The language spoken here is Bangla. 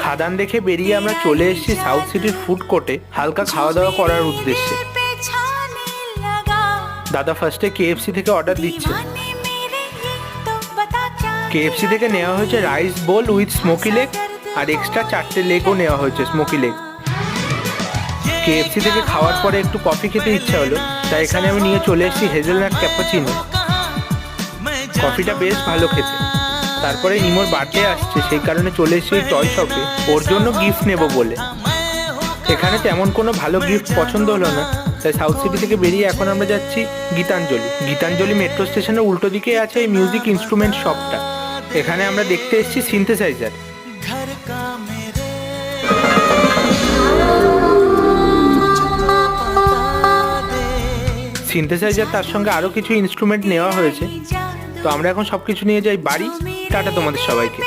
খাদান দেখে বেরিয়ে আমরা চলে এসেছি সাউথ সিটির ফুড কোর্টে হালকা খাওয়া দাওয়া করার উদ্দেশ্যে। দাদা ফার্স্টে কেএফসি থেকে অর্ডার দিচ্ছে। কেএফসি থেকে নেওয়া হয়েছে rice bowl with smoky leg আর এক্সট্রা 4টে লেগও নেওয়া হয়েছে, স্মোকি লেগ। কেএফসি থেকে খাওয়ার পরে একটু কফি খেতে ইচ্ছা হলো, তাই এখানে আমি নিয়ে চলে এসেছি হেজেলনাট ক্যাপাচিনো। কফিটা বেশ ভালো খেতে। তারপরে নিমোর বার্থডে আসছে, সেই কারণে চলে এসেছি টয় শপে ওর জন্য গিফট নেব বলে। এখানে তেমন কোনো ভালো গিফট পছন্দ হলো না, তাই সাউথ সিটি থেকে বেরিয়ে এখন আমরা যাচ্ছি গীতাঞ্জলি মেট্রো স্টেশনের উল্টো দিকে আছে এই মিউজিক ইনস্ট্রুমেন্ট শপটা। এখানে আমরা দেখতে এসেছি সিনথেসাইজার। সিনথেসাইজার তার সঙ্গে আরও কিছু ইনস্ট্রুমেন্ট নেওয়া হয়েছে। তো আমরা এখন সব কিছু নিয়ে যাই বাড়ি। টাটা তোমাদের সবাইকে।